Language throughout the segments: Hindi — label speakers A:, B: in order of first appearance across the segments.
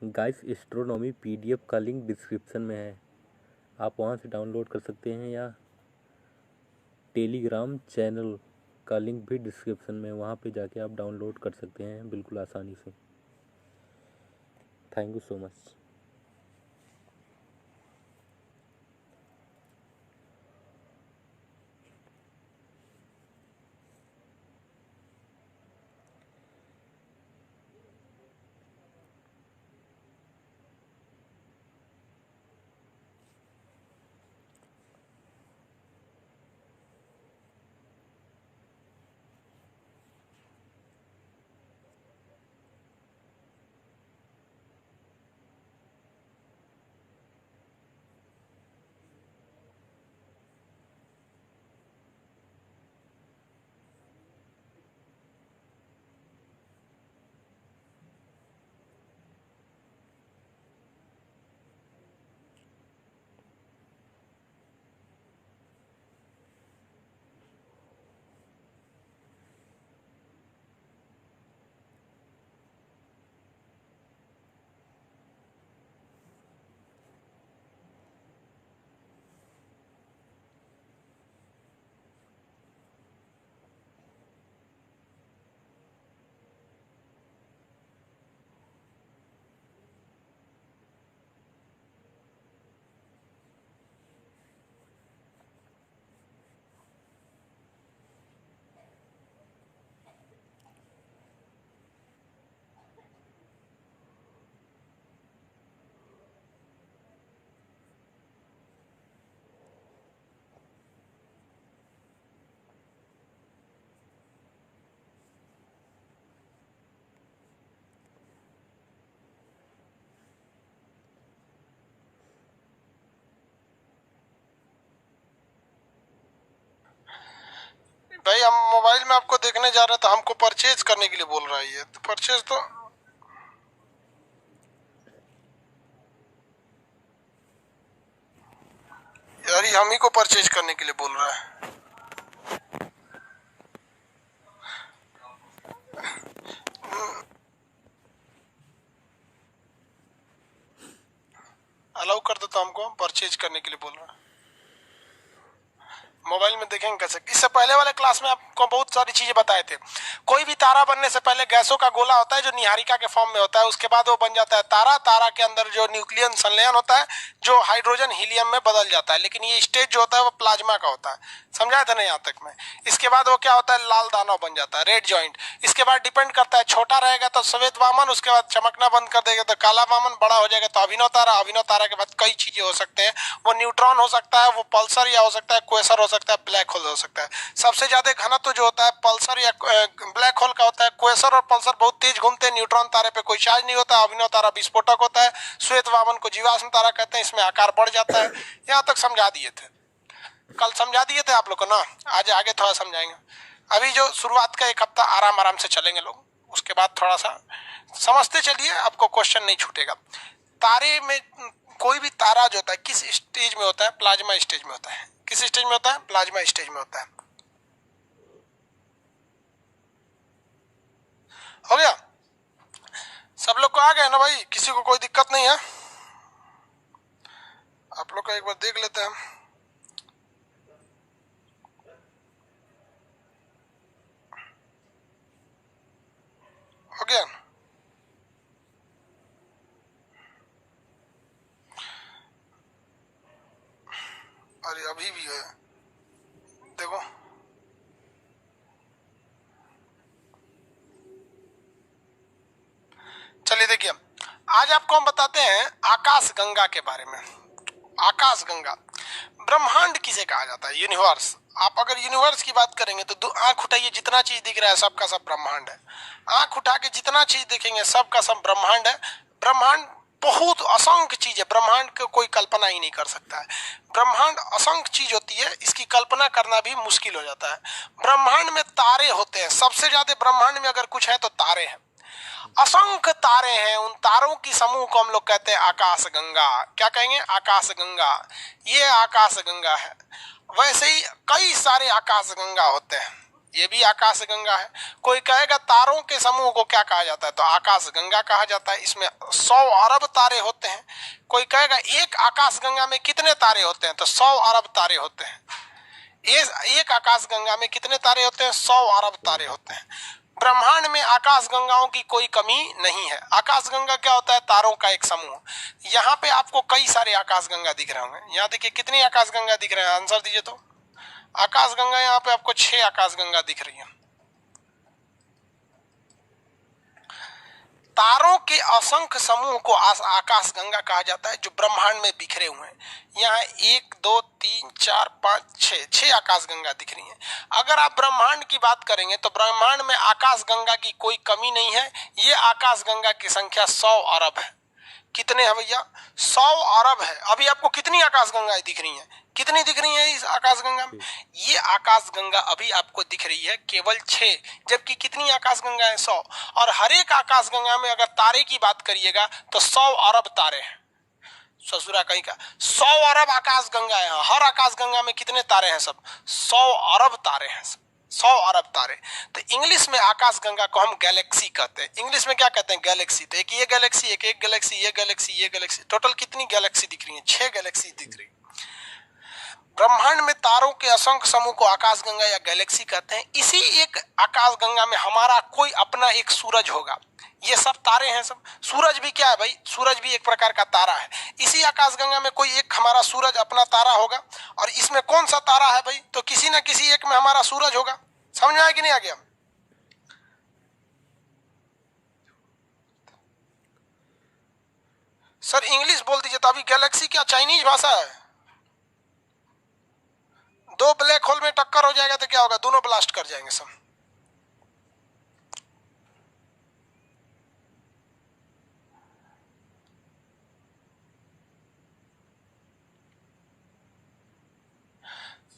A: गाइस एस्ट्रोनॉमी पीडीएफ का लिंक डिस्क्रिप्शन में है, आप वहां से डाउनलोड कर सकते हैं, या टेलीग्राम चैनल का लिंक भी डिस्क्रिप्शन में, वहां पे जाके आप डाउनलोड कर सकते हैं बिल्कुल आसानी से। Thank you so much.
B: भाई हम मोबाइल में आपको देखने जा रहे हैं तो हमको परचेज करने के लिए बोल रहा है ये, तो परचेज तो यार हम ही को परचेज करने के लिए बोल रहा है। अलाउ कर दो तो हमको परचेज करने के लिए बोल रहा है। मोबाइल में देखेंगे कैसे। इससे पहले वाले क्लास में आपको बहुत सारी चीजें बताए थे। कोई भी तारा बनने से पहले गैसों का गोला होता है जो निहारिका के फॉर्म में होता है, उसके बाद वो बन जाता है तारा। तारा के अंदर जो न्यूक्लियन संलयन होता है जो हाइड्रोजन हीलियम में बदल जाता है, लेकिन ये स्टेज जो होता है वो प्लाज्मा का होता है। समझाया था ना यहाँ तक में। इसके बाद वो क्या होता है, लाल दानव बन जाता है, रेड जॉइंट। इसके बाद डिपेंड करता है, छोटा रहेगा तो श्वेत वामन, उसके बाद चमकना बंद कर देगा तो काला वामन, बड़ा हो जाएगा तो अभिनव तारा। अभिनव तारा के बाद कई चीजें हो सकते हैं, वो न्यूट्रॉन हो सकता है, वो पल्सर या हो सकता है क्वेसर हो सकता है, ब्लैक होल हो सकता है। सबसे ज्यादा घनत्व जो होता है पल्सर या ब्लैक होल का होता है। क्वेसर और पल्सर बहुत तेज घूमते हैं, न्यूट्रॉन तारे पे कोई चार्ज नहीं होता। अभिनव तारा विस्फोटक होता है। श्वेत वामन को जीवाश्म तारा कहते हैं, इसमें आकार बढ़ जाता है। यहाँ तक समझा दिए थे, कल समझा दिए थे आप लोग को ना, आज आगे थोड़ा समझाएंगे। अभी जो शुरुआत का एक हफ्ता आराम आराम से चलेंगे लोग, उसके बाद थोड़ा सा समझते चलिए, आपको क्वेश्चन नहीं छूटेगा। तारे में कोई भी तारा जो होता है किस स्टेज में होता है, प्लाज्मा स्टेज में होता है। किस स्टेज में होता है, प्लाज्मा स्टेज में होता है। हो गया, सब लोग को आ गए ना भाई, किसी को कोई दिक्कत नहीं है। आप लोग का एक बार देख लेते हैं। हो गया, अरे अभी भी है, देखो चलिए देखिए, आज आपको हम बताते हैं आकाश गंगा के बारे में। आकाश गंगा, ब्रह्मांड किसे कहा जाता है, यूनिवर्स। आप अगर यूनिवर्स की बात करेंगे तो आंख उठाइए, जितना चीज दिख रहा है सबका सब ब्रह्मांड है। आंख उठा के जितना चीज देखेंगे सबका सब ब्रह्मांड है। ब्रह्मांड बहुत असंख्य चीज है, ब्रह्मांड को कोई कल्पना ही नहीं कर सकता है। ब्रह्मांड असंख्य चीज होती है, इसकी कल्पना करना भी मुश्किल हो जाता है। ब्रह्मांड में तारे होते हैं, सबसे ज्यादा ब्रह्मांड में अगर कुछ है तो तारे हैं। असंख्य तारे हैं, उन तारों की समूह को हम लोग कहते हैं आकाश गंगा। क्या कहेंगे, आकाश गंगा। ये आकाश गंगा है। वैसे ही कई सारे आकाश गंगा होते हैं। ये भी आकाश गंगा है। कोई कहेगा तारों के समूह को क्या कहा जाता है, तो आकाश गंगा कहा जाता है। इसमें 100 अरब तारे होते हैं। कोई कहेगा एक आकाश गंगा में कितने तारे होते हैं, तो 100 अरब तारे होते हैं। एक आकाश गंगा में कितने तारे होते हैं, 100 अरब तारे होते हैं। ब्रह्मांड में आकाश गंगाओं की कोई कमी नहीं है। आकाश गंगा क्या होता है, तारों का एक समूह। यहाँ पे आपको कई सारे आकाश गंगा दिख रहे होंगे। यहाँ देखिए कितनी आकाश गंगा दिख रहे हैं, आंसर दीजिए। तो आकाश गंगा यहाँ पे आपको 6 आकाश गंगा दिख रही है। तारों के असंख्य समूह को आकाश गंगा कहा जाता है, जो ब्रह्मांड में बिखरे हुए हैं। यहाँ 1 2 3 4 5 6 आकाश गंगा दिख रही हैं। अगर आप ब्रह्मांड की बात करेंगे तो ब्रह्मांड में आकाश गंगा की कोई कमी नहीं है। ये आकाश गंगा की संख्या 100 अरब है। कितने है भैया, 100 अरब है। अभी आपको कितनी आकाश गंगाएं दिख रही हैं, कितनी दिख रही है इस आकाश गंगा में? ये आकाश गंगा अभी आपको दिख रही है केवल 6, जबकि कितनी आकाश गंगा है, 100। और हर एक आकाश गंगा में अगर तारे की बात करिएगा तो 100 अरब तारे हैं। ससुरा कहीं का 100 अरब आकाश गंगा है। हर आकाश गंगा में कितने तारे हैं, सब 100 अरब तारे हैं, 100 अरब तारे। तो इंग्लिश में आकाश गंगा को हम गैलेक्सी कहते हैं। इंग्लिश में क्या कहते हैं, गैलेक्सी। तो एक ये गैलेक्सी, एक गैलेक्सी, ये गैलेक्सी, ये गैलेक्सी, टोटल कितनी गैलेक्सी दिख रही है, 6 गैलेक्सी दिख रही है। ब्रह्मांड में तारों के असंख्य समूह को आकाश गंगा या गैलेक्सी कहते हैं। इसी एक आकाश गंगा में हमारा कोई अपना एक सूरज होगा। ये सब तारे हैं सब। सूरज भी क्या है भाई, सूरज भी एक प्रकार का तारा है। इसी आकाश गंगा में कोई एक हमारा सूरज अपना तारा होगा। और इसमें कौन सा तारा है भाई, तो किसी ना किसी एक में हमारा सूरज होगा। समझ में आया कि नहीं आ गया? सर इंग्लिश बोल दीजिए। तो अभी गैलेक्सी क्या चाइनीज भाषा है? 2 ब्लैक होल में टक्कर हो जाएगा तो क्या होगा, दोनों ब्लास्ट कर जाएंगे सब।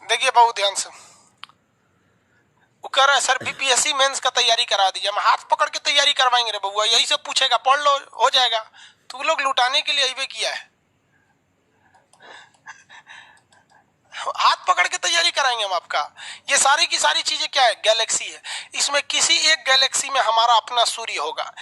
B: देखिए बहुत ध्यान से, वो कह रहा है सर बीपीएससी मेंस का तैयारी करा दीजिए। हम हाथ पकड़ के तैयारी करवाएंगे रे बउआ, यही सब पूछेगा, पढ़ लो हो जाएगा। तू लोग लुटाने के लिए अभी किया है, हाथ पकड़ के तैयारी कराएंगे हम आपका। ये सारी की सारी चीजें क्या है, गैलेक्सी है। इसमें किसी एक गैलेक्सी में हमारा अपना सूर्य होगा।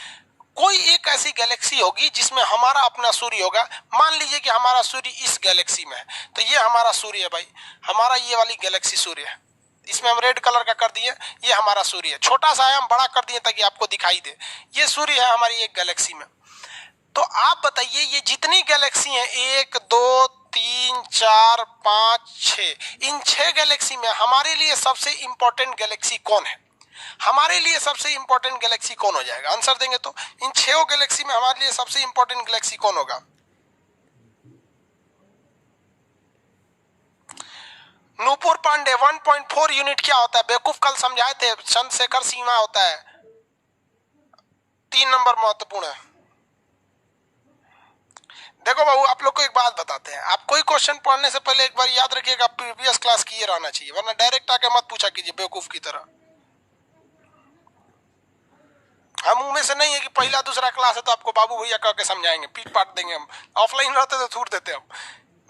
B: कोई एक ऐसी गैलेक्सी होगी जिसमें हमारा अपना सूर्य होगा। मान लीजिए कि हमारा सूर्य इस गैलेक्सी में है, तो ये हमारा सूर्य है भाई। हमारा ये वाली गैलेक्सी सूर्य है, इसमें हम रेड कलर का कर दिए, ये हमारा सूर्य है। छोटा सा है, हम बड़ा कर दिए ताकि आपको दिखाई दे। ये सूर्य है हमारी एक गैलेक्सी में। तो आप बताइए ये जितनी गैलेक्सी हैं, 1 2 3 4 5 6, इन 6 गैलेक्सी में हमारे लिए सबसे इंपॉर्टेंट गैलेक्सी कौन है? हमारे लिए सबसे इंपॉर्टेंट गैलेक्सी कौन हो जाएगा? आंसर देंगे तो इन 6 गैलेक्सी में हमारे लिए सबसे इंपॉर्टेंट गैलेक्सी कौन होगा? नूपुर पांडे 1.4 यूनिट क्या होता है? बेवकूफ कल समझाए थे, चंद्रशेखर सीमा होता है। 3 नंबर महत्वपूर्ण है। देखो बाबू आप लोग को एक बात बताते हैं, आप कोई क्वेश्चन पढ़ने से पहले एक बार याद रखिएगा प्रीवियस क्लास किए रहना चाहिए, वरना डायरेक्ट आके मत पूछा कीजिए बेवकूफ की तरह। हम मुंह में से नहीं है कि पहला दूसरा क्लास है तो आपको बाबू भैया कह के समझाएंगे, पीट पाट देंगे हम। ऑफलाइन रहते तो छूट देते हम।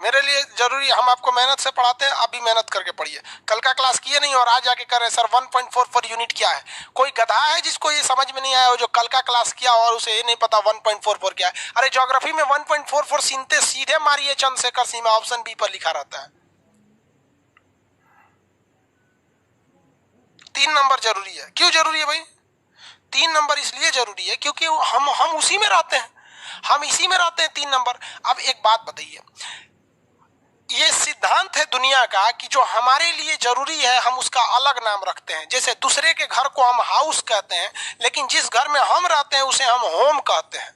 B: मेरे लिए जरूरी, हम आपको मेहनत से पढ़ाते हैं, आप भी मेहनत करके पढ़िए। कल का क्लास किए नहीं और आज जाके कर रहे सर 1.44 यूनिट क्या है। कोई गधा है जिसको ये समझ में नहीं आया हो, जो कल का क्लास किया और उसे ये नहीं पता 1.44 क्या है। अरे ज्योग्राफी में 1.44 सीधे मारिए चंद्रशेखर सीमा, ऑप्शन बी पर लिखा रहता है। 3 नंबर जरूरी है। क्यों जरूरी है भाई? 3 नंबर इसलिए जरूरी है क्योंकि हम उसी में रहते हैं, हम इसी में रहते हैं 3 नंबर। अब एक बात बताइए, ये सिद्धांत है दुनिया का कि जो हमारे लिए जरूरी है हम उसका अलग नाम रखते हैं। जैसे दूसरे के घर को हम हाउस कहते हैं, लेकिन जिस घर में हम रहते हैं उसे हम होम कहते हैं।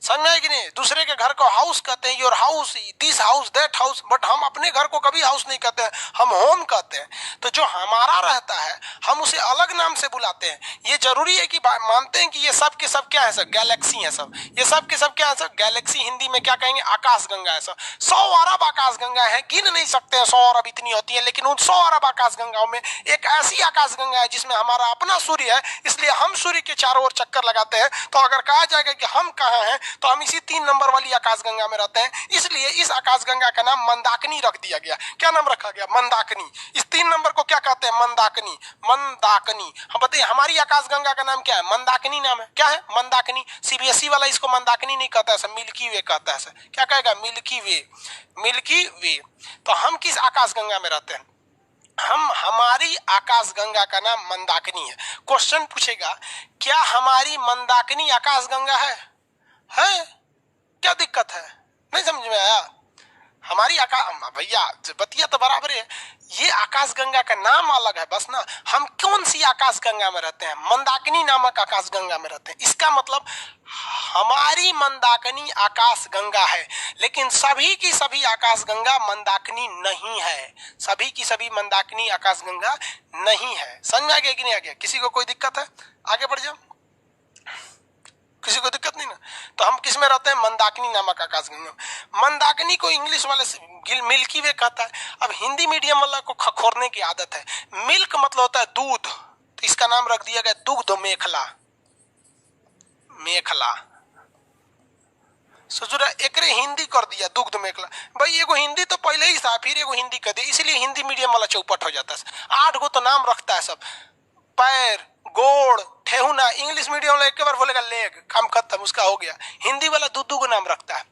B: समझ आए कि नहीं? दूसरे के घर को हाउस कहते हैं, your house, this house, that house, but हम अपने घर को कभी हाउस नहीं कहते हैं, हम होम कहते हैं। तो जो हमारा रहता है हम उसे अलग नाम से बुलाते हैं। ये जरूरी है कि मानते हैं कि ये सब के सब क्या है सर, गैलेक्सी है सब। ये सब के सब क्या है सर, गैलेक्सी। हिंदी में क्या कहेंगे, आकाश गंगा है सर। 100 अरब आकाश गंगा है, गिन नहीं सकते हैं 100 अरब इतनी होती है, लेकिन उन 100 अरब आकाश गंगाओं में एक ऐसी आकाश गंगा है जिसमें हमारा अपना सूर्य है, इसलिए हम सूर्य के चारों ओर चक्कर लगाते हैं। तो अगर कहा जाएगा कि हम कहाँ हैं तो हम इसी 3 नंबर वाली आकाशगंगा में रहते हैं, इसलिए इस आकाशगंगा का नाम मंदाकिनी रख दिया गया। क्या नाम रखा गया? मंदाकिनी। इस 3 नंबर को क्या कहते हैं? मंदाकिनी। मंदाकिनी। हम बताइए हमारी आकाशगंगा का नाम क्या है? मंदाकिनी नाम है। क्या है? मंदाकिनी। सीबीएसई वाला इसको मंदाकिनी नहीं कहता है, मिल्की वे कहता है। क्या कहेगा? मिल्की वे। मिल्की वे। तो हम किस आकाशगंगा में रहते हैं? हमारी आकाशगंगा का नाम मंदाकिनी है। क्वेश्चन पूछेगा क्या हमारी मंदाकिनी आकाशगंगा है? क्या दिक्कत है? नहीं समझ में आया? हमारी भैया बतिया तो बराबर है, ये आकाशगंगा का नाम अलग है बस ना। हम कौन सी आकाशगंगा में रहते हैं? मंदाकिनी नामक आकाशगंगा में रहते हैं। इसका मतलब हमारी मंदाकिनी आकाशगंगा है, लेकिन सभी की सभी आकाशगंगा मंदाकिनी नहीं है। सभी की सभी मंदाकिनी आकाशगंगा नहीं है। समझ में आ गया कि नहीं आ गया? किसी को कोई दिक्कत है? आगे बढ़ जाओ। किसी को दिक्कत नहीं ना? तो हम किस में रहते हैं? मंदाकिनी नामक आकाशगंगा। मंदाकिनी को इंग्लिश वाले मिल्की वे कहता है। अब हिंदी मीडियम वाला को खखोरने की आदत है। मिल्क मतलब होता है दूध, तो इसका नाम रख दिया गया दुग्ध मेखला। मेखला सोचो एकरे हिंदी कर दिया दुग्ध मेखला। भाई एगो हिंदी तो पहले ही था, फिर एगो हिंदी कर दिया, इसलिए हिंदी मीडियम वाला चौपट हो जाता है। 8 गो तो नाम रखता है सब। पैर, गोड़, ठेहुना। इंग्लिश मीडियम वाला एक बार बोलेगा लेग, काम खत्म, उसका हो गया। हिंदी वाला दो को नाम रखता है।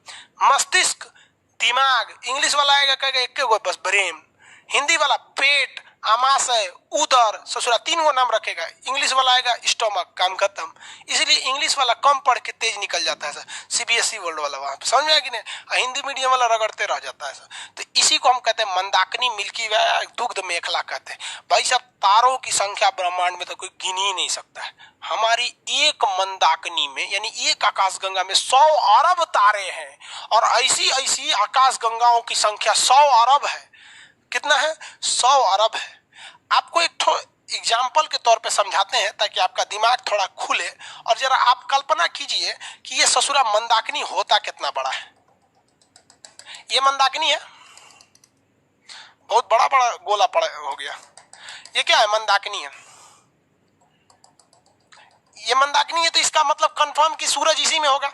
B: मस्तिष्क, दिमाग। इंग्लिश वाला आएगा कहेगा एक गो बस ब्रेन। हिंदी वाला पेट, आमाशय, उदर, ससुरा 3 गो नाम रखेगा। इंग्लिश वाला आएगा स्टोमक, काम खत्म। इसलिए इंग्लिश वाला कम पढ़ के तेज निकल जाता है सर, सीबीएसई बोर्ड वाला। वहां समझ में आया कि नहीं? हिंदी मीडियम वाला रगड़ते रह जाता है सर। तो इसी को हम कहते हैं मंदाकिनी, मिल्की वे, दुग्ध मेखला कहते हैं। भाई साहब तारों की संख्या ब्रह्मांड में तो कोई गिन ही नहीं सकता है। हमारी एक मंदाकिनी में यानी एक आकाशगंगा में 100 अरब तारे हैं, और ऐसी ऐसी आकाशगंगाओं की संख्या 100 अरब है। कितना है? 100 अरब है। आपको एक एग्जाम्पल के तौर पे समझाते हैं ताकि आपका दिमाग थोड़ा खुले, और जरा आप कल्पना कीजिए कि ये ससुरा मंदाकिनी होता कितना बड़ा है। ये मंदाकिनी है, बहुत बड़ा बड़ा गोला पड़ा हो गया। ये क्या है? मंदाकिनी है। ये मंदाकिनी है, तो इसका मतलब कंफर्म कि सूरज इसी में होगा।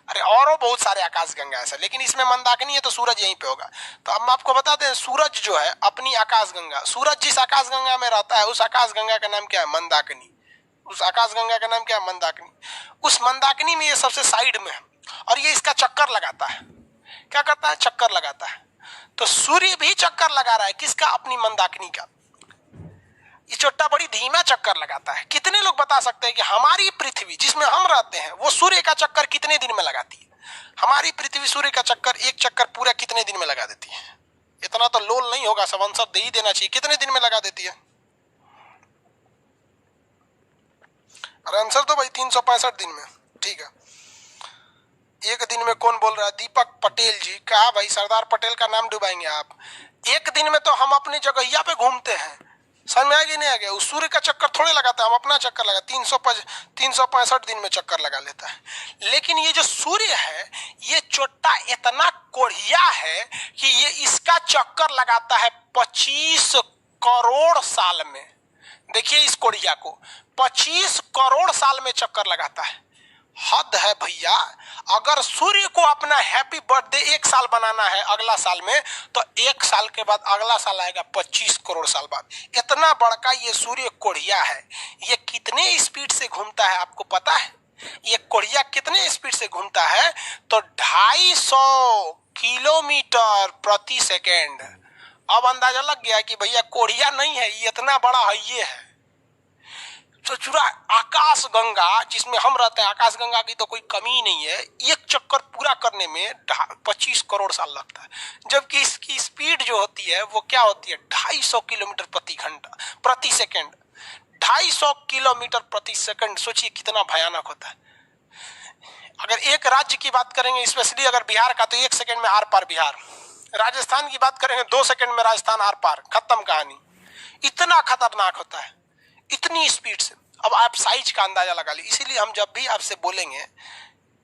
B: अरे और बहुत सारे आकाशगंगा है सर, लेकिन इसमें मंदाकिनी है तो सूरज यहीं पे होगा। तो हम आपको बताते हैं सूरज जो है अपनी आकाशगंगा, सूरज जिस आकाशगंगा में रहता है उस आकाशगंगा का नाम क्या है? मंदाकिनी। उस आकाशगंगा का नाम क्या है? मंदाकिनी। उस मंदाकिनी में ये सबसे साइड में है, और ये इसका चक्कर लगाता है। क्या करता है? चक्कर लगाता है। तो सूर्य भी चक्कर लगा रहा है किसका? अपनी मंदाकिनी का। ये चोट्टा बड़ी धीमा चक्कर लगाता है। कितने लोग बता सकते हैं कि हमारी पृथ्वी जिसमें हम रहते हैं वो सूर्य का चक्कर कितने दिन में लगाती है? हमारी पृथ्वी सूर्य का चक्कर, एक चक्कर पूरा कितने दिन में लगा देती है? इतना तो लोल नहीं होगा, सब आंसर दे ही देना चाहिए। कितने दिन में लगा देती है? अरे आंसर तो भाई 365 दिन में। ठीक है, एक दिन में कौन बोल रहा है? दीपक पटेल जी। कहा भाई सरदार पटेल का नाम डुबाएंगे आप? एक दिन में तो हम अपनी जगहिया पे घूमते हैं। समझ में आ गया नहीं आ गया? उस सूर्य का चक्कर थोड़े लगाता है, हम अपना चक्कर लगा 365 दिन में चक्कर लगा लेता है। लेकिन ये जो सूर्य है ये चोट्टा इतना कोढ़िया है कि ये इसका चक्कर लगाता है 25 करोड़ साल में। देखिए इस कोढ़िया को 25 करोड़ साल में चक्कर लगाता है। हद है भैया। अगर सूर्य को अपना हैप्पी बर्थडे 1 साल बनाना है अगला साल में, तो 1 साल के बाद अगला साल आएगा 25 करोड़ साल बाद। इतना बड़का ये सूर्य कोढ़िया है। ये कितने स्पीड से घूमता है आपको पता है? ये कोढ़िया कितने स्पीड से घूमता है? तो 250 किलोमीटर प्रति सेकेंड। अब अंदाजा लग गया कि भैया कोढ़िया नहीं है, ये इतना बड़ा है। ये है चुरा आकाश गंगा जिसमें हम रहते हैं। आकाश गंगा की तो कोई कमी नहीं है। एक चक्कर पूरा करने में 25 करोड़ साल लगता है, जबकि इसकी स्पीड जो होती है वो क्या होती है? 250 किलोमीटर प्रति सेकंड। 250 किलोमीटर प्रति सेकंड। सोचिए कितना भयानक होता है। अगर एक राज्य की बात करेंगे, स्पेशली अगर बिहार का, तो 1 सेकंड में आर पार बिहार। राजस्थान की बात करेंगे 2 सेकंड में राजस्थान आर पार, खत्म कहानी। इतना खतरनाक होता है, इतनी स्पीड से। अब आप साइज का अंदाजा लगा लीजिए। इसीलिए हम जब भी आपसे बोलेंगे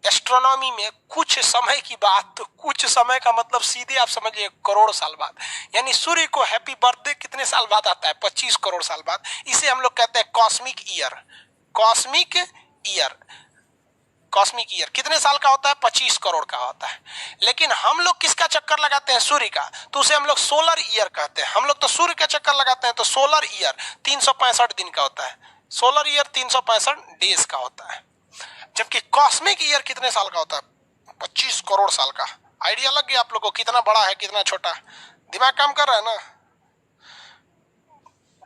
B: एस्ट्रोनॉमी में कुछ समय की बात, तो कुछ समय का मतलब सीधे आप समझिए करोड़ साल बाद। यानी सूर्य को हैप्पी बर्थडे कितने साल बाद आता है? 25 करोड़ साल बाद। इसे हम लोग कहते हैं cosmic year. Cosmic year. Cosmic year कितने साल का होता है? 25 करोड़ का होता है। लेकिन हम लोग किसका चक्कर लगाते हैं? सूर्य का, तो उसे हम लोग सोलर ईयर कहते हैं। हम लोग तो सूर्य का चक्कर लगाते हैं, तो सोलर ईयर 365 दिन का होता है, सोलर ईयर 365 डेज का होता है। जबकि कॉस्मिक ईयर कितने साल का होता है? 25 करोड़ साल का। आइडिया लग गया आप लोगों को कितना बड़ा है कितना छोटा? दिमाग काम कर रहा है ना?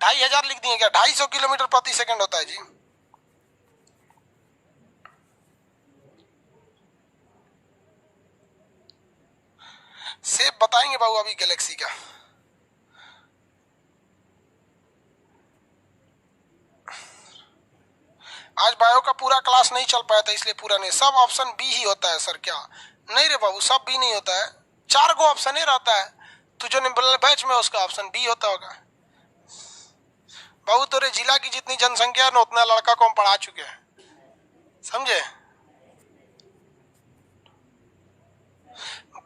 B: 2500 लिख दिए क्या? 250 किलोमीटर प्रति सेकंड होता है जी। सेब बताएंगे बाबू अभी गैलेक्सी का। आज बायो का पूरा क्लास नहीं चल पाया था इसलिए पूरा नहीं। सब ऑप्शन बी ही होता है सर क्या? नहीं रे बाबू, सब बी नहीं होता है, 4 गो ऑप्शन ही रहता है। तू जो बैच में उसका ऑप्शन बी होता होगा बाबू। तेरे जिला की जितनी जनसंख्या है ना उतना लड़का को हम पढ़ा चुके हैं, समझे?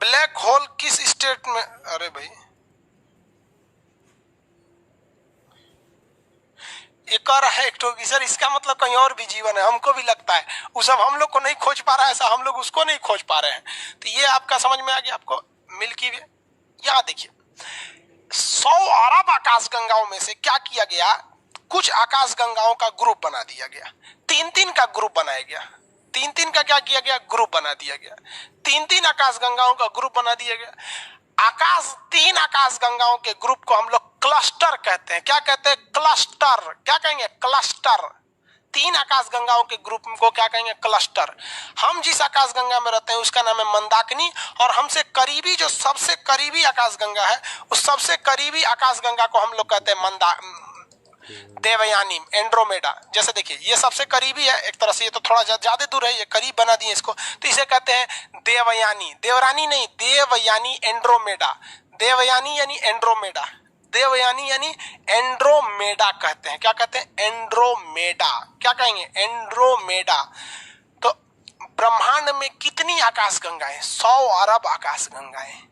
B: ब्लैक होल किस स्टेट में? अरे भाई एक और है एक टोकी सर, इसका मतलब कहीं और भी जीवन है, हमको भी लगता है। वो सब हम लोग को नहीं खोज पा रहा है, ऐसा हम लोग उसको नहीं खोज पा रहे हैं। तो ये आपका समझ में आ गया आपको? मिल्की वे। यहाँ देखिए 100 अरब आकाश गंगाओं में से क्या किया गया? कुछ आकाश गंगाओं का ग्रुप बना दिया गया, 3-3 का ग्रुप बनाया गया। 3-3 का क्या किया गया? ग्रुप बना दिया गया। 3-3 आकाश गंगाओं का ग्रुप बना दिया गया। 3 आकाश गंगाओं के ग्रुप को हम लोग क्लस्टर कहते हैं। क्या कहते हैं? क्लस्टर। क्या कहेंगे? क्लस्टर। 3 आकाश गंगाओं के ग्रुप को क्या कहेंगे? क्लस्टर। हम जिस आकाश गंगा में रहते हैं उसका नाम है मंदाकिनी, और हमसे करीबी जो सबसे करीबी आकाश गंगा है उस सबसे करीबी आकाश गंगा को हम लोग कहते हैं देवयानी, एंड्रोमेडा। जैसे देखिए ये सबसे करीबी है एक तरह से, ये तो थोड़ा ज्यादा दूर है, ये करीब बना दिए इसको, तो इसे कहते हैं देवयानी। देवरानी नहीं, देवयानी, एंड्रोमेडा। देवयानी यानी एंड्रोमेडा, देवयानी यानी एंड्रोमेडा कहते हैं। क्या कहते हैं? एंड्रोमेडा। क्या कहेंगे? एंड्रोमेडा। तो ब्रह्मांड में कितनी आकाश गंगाएं? 100 अरब आकाश गंगाएं।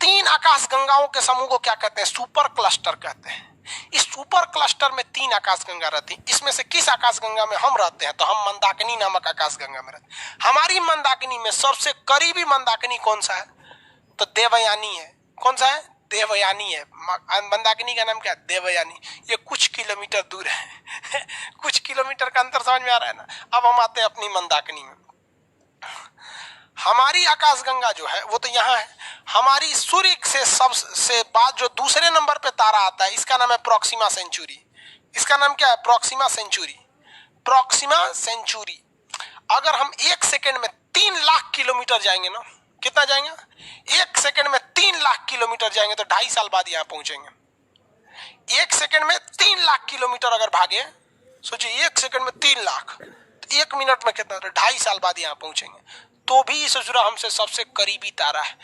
B: 3 आकाश गंगाओं के समूह को क्या कहते हैं? सुपर क्लस्टर कहते हैं। इस सुपर क्लस्टर में 3 आकाश गंगा रहती है। इसमें से किस आकाश गंगा में हम रहते हैं? तो हम मंदाकिनी नामक आकाश गंगा में रहते हैं। हमारी मंदाकिनी में सबसे करीबी मंदाकिनी कौन सा है? तो देवयानी है। कौन सा है? देवयानी है। मंदाकिनी का नाम क्या है? देवयानी। ये कुछ किलोमीटर दूर है कुछ किलोमीटर का अंतर समझ में आ रहा है ना? अब हम आते हैं अपनी मंदाकिनी में। हमारी आकाश गंगा जो है वो तो यहाँ है। हमारी सूर्य से सबसे बाद जो दूसरे नंबर पे तारा आता है इसका नाम है प्रॉक्सिमा सेंचुरी। इसका नाम क्या है? Proxima Centauri. Proxima Centauri. अगर हम 1 सेकेंड में 3 लाख किलोमीटर जाएंगे ना, कितना जाएंगे? 1 सेकेंड में 3 लाख किलोमीटर जाएंगे तो 2.5 साल बाद यहाँ पहुंचेंगे। 1 सेकेंड में 3 लाख किलोमीटर अगर भागे, सोचिए 1 सेकेंड में 3 लाख, 1 मिनट में कितना? 2.5 साल बाद यहाँ पहुंचेंगे। तो भी सोच रहा हमसे सबसे करीबी तारा है।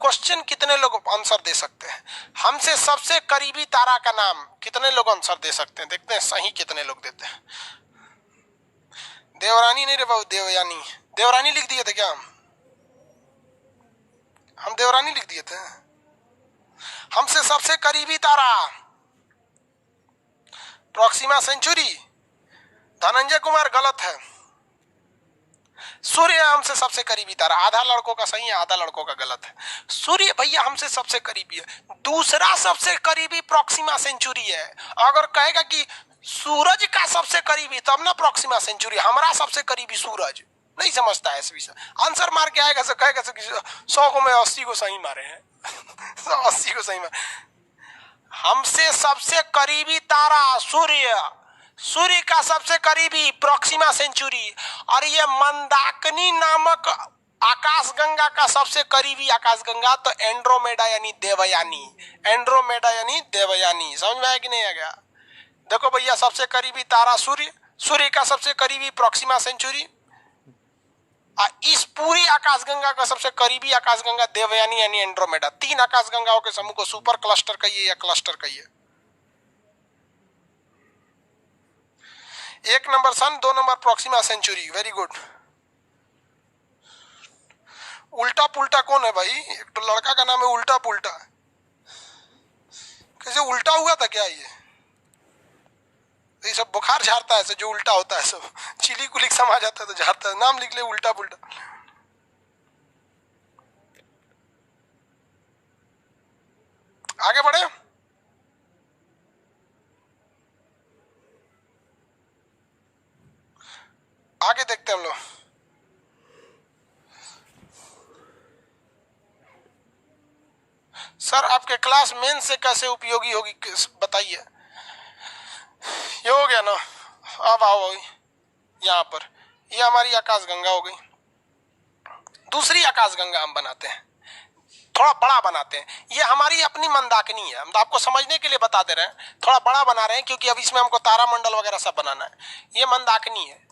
B: क्वेश्चन कितने लोग आंसर दे सकते हैं? हमसे सबसे करीबी तारा का नाम कितने लोग आंसर दे सकते हैं? देखते हैं सही कितने लोग देते हैं। देवरानी नहीं रे बाबू, देवयानी। देवरानी लिख दिए थे क्या हम देवरानी लिख दिए थे। हमसे सबसे करीबी तारा प्रॉक्सिमा सेंचुरी। धनंजय कुमार गलत है। सूर्य हमसे सबसे करीबी तारा। आधा लड़कों का सही है, आधा लड़कों का गलत है। सूर्य भैया हमसे सबसे करीबी है। दूसरा सबसे करीबी प्रॉक्सिमा सेंचुरी है। अगर कहेगा कि सूरज का सबसे करीबी तब ना प्रॉक्सिमा सेंचुरी। हमारा सबसे करीबी सूरज। नहीं समझता है इस विषय। आंसर मार के आएगा तो कहेगा 100 को मैं 80 को सही मारे हैं 80 को सही मारे। हमसे सबसे करीबी तारा सूर्य। सूर्य का सबसे करीबी प्रॉक्सिमा सेंचुरी। और ये मंदाकिनी नामक आकाश गंगा का सबसे करीबी आकाश गंगा तो एंड्रोमेडा यानी देवयानी। एंड्रोमेडा यानी देवयानी। समझ में आया कि नहीं आ गया? देखो भैया सबसे करीबी तारा सूर्य, सूर्य का सबसे करीबी प्रॉक्सिमा सेंचुरी, इस पूरी आकाश गंगा का सबसे करीबी आकाश गंगा देवयानी यानी एंड्रोमेडा। 3 आकाश गंगाओं के समूह को सुपर क्लस्टर कहिए या क्लस्टर कहिए। 1 नंबर सन, 2 number Proxima Centauri. Very good. उल्टा पुल्टा कौन है भाई? एक तो लड़का का नाम है उल्टा पुल्टा। कैसे उल्टा हुआ था क्या ये? ये सब बुखार झाड़ता है, जो उल्टा होता है सब, चिली कुलिक समा जाता है तो झाड़ता है, नाम लिख ले उल्टा पुल्टा। आगे बढ़े, आगे देखते हैं हम लोग। सर आपके क्लास मेन से कैसे उपयोगी होगी बताइए। ये हो गया ना, अब आओ यहाँ पर, ये हमारी आकाश गंगा हो गई। दूसरी आकाश गंगा हम बनाते हैं, थोड़ा बड़ा बनाते हैं। ये हमारी अपनी मंदाकिनी है, हम तो आपको समझने के लिए बता दे रहे हैं, थोड़ा बड़ा बना रहे हैं क्योंकि अब इसमें हमको तारामंडल वगैरह सब बनाना है। ये मंदाकिनी है,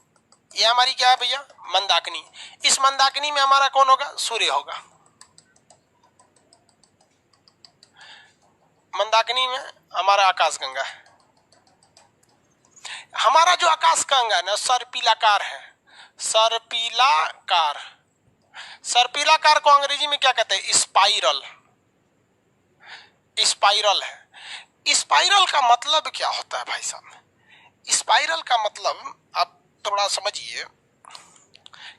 B: ये हमारी क्या है भैया, मंदाकिनी। इस मंदाकिनी में हमारा कौन होगा, सूर्य होगा। मंदाकिनी में हमारा आकाश गंगा है। हमारा जो आकाश गंगा है ना, सर्पिलाकार है, सर्पिलाकार। सर्पिलाकार को अंग्रेजी में क्या कहते हैं, स्पाइरल। स्पाइरल है। स्पाइरल का मतलब क्या होता है भाई साहब, स्पाइरल का मतलब आप थोड़ा समझिए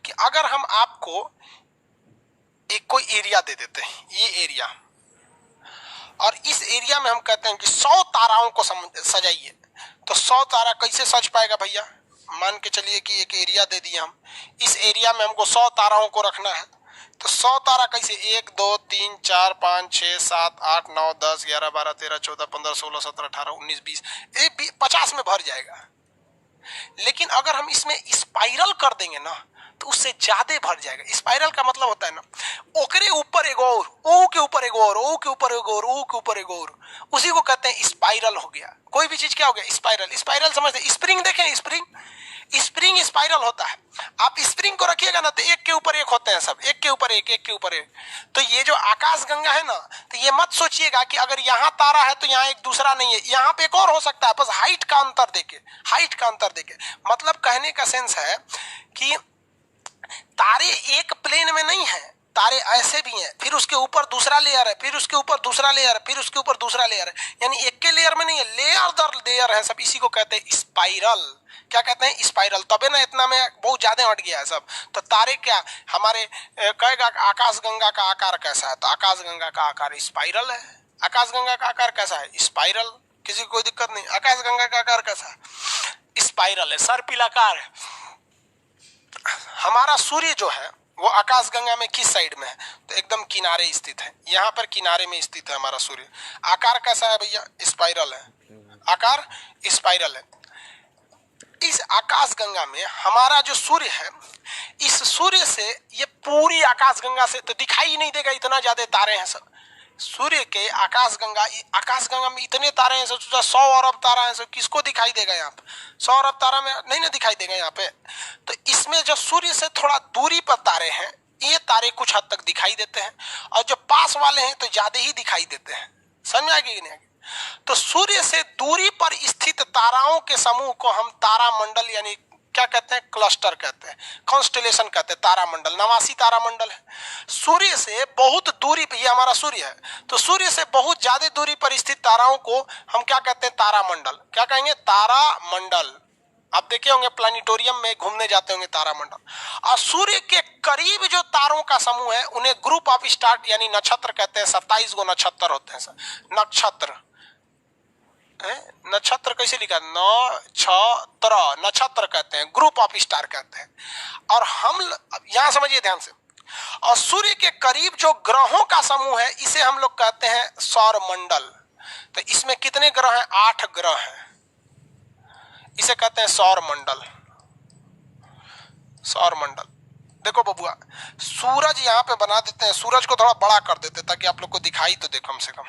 B: कि अगर हम आपको एक कोई एरिया दे देते हैं, ये एरिया, और इस एरिया में हम कहते हैं कि 100 ताराओं को सजाइए, तो 100 तारा कैसे सज पाएगा भैया। मान के चलिए कि एक एरिया दे दिया हम, इस एरिया में हमको 100 ताराओं को रखना है, तो 100 तारा कैसे, 1 2 3 4 5 6 7 8 9 10 11 12 13 14 15 16 17 18 19 20 50 में भर जाएगा। लेकिन अगर हम इसमें स्पाइरल कर देंगे ना, तो उससे ज्यादा भर जाएगा। स्पाइरल का मतलब होता है ना, ओकरे ऊपर एक और, ओ के ऊपर एक और, ओ के ऊपर एक और, ओ के ऊपर एक और, उसी को कहते हैं स्पाइरल हो गया। कोई भी चीज क्या हो गया, स्पाइरल। स्पाइरल समझते हैं, स्प्रिंग देखें, स्प्रिंग, स्प्रिंग स्पाइरल होता है। आप स्प्रिंग को रखिएगा ना तो एक के ऊपर एक होते हैं सब, एक के ऊपर एक, एक के ऊपर एक। तो ये जो आकाश गंगा है ना, तो ये मत सोचिएगा कि अगर यहाँ तारा है तो यहाँ एक दूसरा नहीं है, यहाँ पे एक और हो सकता है, बस हाइट का अंतर देके, हाइट का अंतर देके। मतलब कहने का सेंस है कि तारे एक प्लेन में नहीं है, तारे ऐसे भी हैं, फिर उसके ऊपर दूसरा लेयर है, फिर उसके ऊपर दूसरा लेयर है, फिर उसके ऊपर दूसरा लेयर है, यानी एक के लेयर में नहीं है, लेयर दर लेयर है सब। इसी को कहते हैं स्पाइरल। क्या कहते हैं, स्पाइरल। तबे ना इतना में बहुत ज्यादा हट गया है सब। तो तारे क्या हमारे कहेगा आकाश गंगा का आकार कैसा है, तो आकाश गंगा का आकार स्पाइरल है। आकाश गंगा का आकार कैसा है, स्पाइरल। किसी को कोई दिक्कत नहीं, आकाश गंगा का आकार कैसा है, स्पाइरल है, सर्पिलाकार है। हमारा सूर्य जो है वो आकाश गंगा में किस साइड में है, तो एकदम किनारे स्थित है, यहाँ पर किनारे में स्थित है हमारा सूर्य। आकार कैसा है भैया, स्पाइरल है, आकार स्पाइरल है। इस आकाश गंगा में हमारा जो सूर्य है, इस सूर्य से ये पूरी आकाश गंगा से तो दिखाई ही नहीं देगा, इतना ज्यादा तारे हैं सब सूर्य के। आकाश गंगा में इतने तारे हैं, 100 अरब तारा है, किसको दिखाई देगा यहाँ पे, 100 अरब तारा में नहीं ना दिखाई देगा यहाँ पे। तो इसमें जो सूर्य से थोड़ा दूरी पर तारे हैं, ये तारे कुछ हद तक दिखाई देते हैं, और जो पास वाले हैं तो ज्यादा ही दिखाई देते हैं। समझ आएगी कि नहीं आएगी। तो सूर्य से दूरी पर स्थित ताराओं के समूह को हम तारामंडल यानी क्या कहते हैं, क्लस्टर कहते हैं, कॉन्स्टेलेशन कहते हैं। तारामंडल 89 तारामंडल है। सूर्य से बहुत दूरी पर, ये हमारा सूर्य है, तो सूर्य से बहुत ज्यादा दूरी पर स्थित ताराओं को हम क्या कहते हैं, तारामंडल। क्या कहेंगे, तारामंडल। आप देखे होंगे प्लानिटोरियम में घूमने जाते होंगे, तारामंडल। और सूर्य के करीब जो तारों का समूह है उन्हें ग्रुप ऑफ स्टार यानी नक्षत्र कहते हैं। 27 गो नक्षत्र होते हैं सर, नक्षत्र। नक्षत्र कैसे लिखा, नक्षत्र, नक्षत्र कहते हैं, ग्रुप ऑफ स्टार कहते हैं। और हम यहां समझिए ध्यान से, और सूर्य के करीब जो ग्रहों का समूह है इसे हम लोग कहते हैं सौरमंडल। तो इसमें कितने ग्रह हैं, 8 ग्रह हैं, इसे कहते हैं सौरमंडल। सौरमंडल। देखो बबुआ, सूरज यहाँ पे बना देते हैं, सूरज को थोड़ा बड़ा कर देते ताकि आप लोग को दिखाई तो दे कम से कम।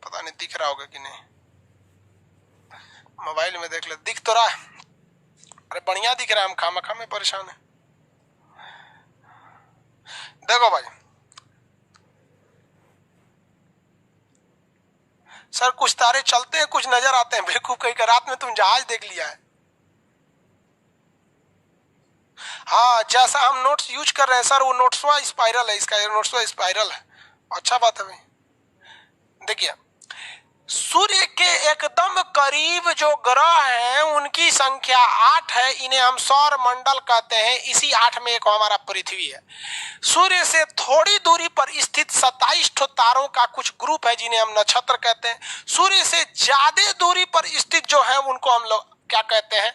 B: पता नहीं दिख रहा होगा कि नहीं, मोबाइल में देख ले, दिख तो रहा है। अरे बढ़िया दिख रहा है, हम खामखा में परेशान है। देखो भाई, सर कुछ तारे चलते हैं, कुछ नजर आते हैं। बेवकूफ कहीं का, रात में तुम जहाज देख लिया है। हाँ, जैसा हम नोट्स यूज कर रहे हैं सर, वो नोट्सवा स्पाइरल है, इसका नोट्सवा स्पाइरल है। अच्छा बात है भाई। देखिए, सूर्य के एकदम करीब जो ग्रह हैं उनकी संख्या 8 है। इन्हें हम सौर मंडल कहते हैं। इसी 8 में एक हमारा पृथ्वी है। सूर्य से थोड़ी दूरी पर स्थित 27 ठो तारों का कुछ ग्रुप है जिन्हें हम नक्षत्र कहते हैं। सूर्य से ज्यादा दूरी पर स्थित जो है उनको हम लोग क्या कहते हैं,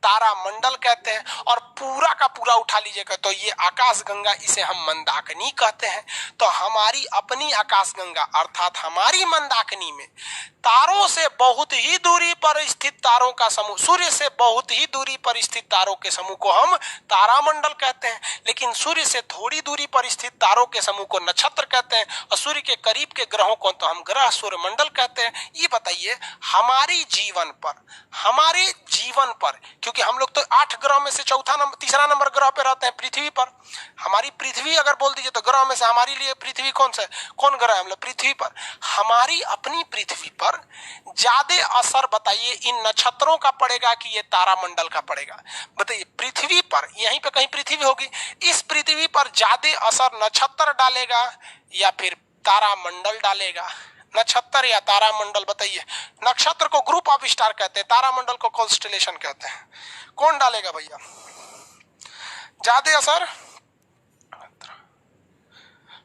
B: तारा मंडल कहते हैं। और पूरा का पूरा उठा लीजिएगा तो ये आकाश गंगा, इसे हम मंदाकिनी कहते हैं। तो हमारी अपनी आकाश गंगा अर्थात हमारी मंदाकिनी में तारों से बहुत ही दूरी पर स्थित तारों का समूह, सूर्य से बहुत ही दूरी पर स्थित तारों के समूह को हम तारामंडल कहते हैं। लेकिन सूर्य से थोड़ी दूरी पर स्थित तारों के समूह को नक्षत्र कहते हैं और सूर्य के करीब के ग्रहों को तो हम ग्रह सूर्यमंडल कहते हैं। ये बताइए हमारे जीवन पर, क्योंकि हम लोग तो 8 ग्रहों में से तीसरा नंबर ग्रह पे रहते हैं, पृथ्वी पर। हमारी पृथ्वी अगर बोल दीजिए तो ग्रह में से हमारे लिए पृथ्वी कौन ग्रह है, हम लोग पृथ्वी पर। हमारी अपनी पृथ्वी पर ज्यादा असर बताइए इन नक्षत्रों का पड़ेगा कि ये तारामंडल का पड़ेगा? बताइए पृथ्वी पर, यहीं पे कहीं पृथ्वी होगी, इस पृथ्वी पर ज्यादा असर नक्षत्र डालेगा या फिर तारामंडल डालेगा? नक्षत्र या तारामंडल बताइए। नक्षत्र को ग्रुप ऑफ स्टार कहते हैं, तारामंडल को कॉन्स्टेलेशन कहते हैं। कौन डालेगा भैया ज्यादा असर?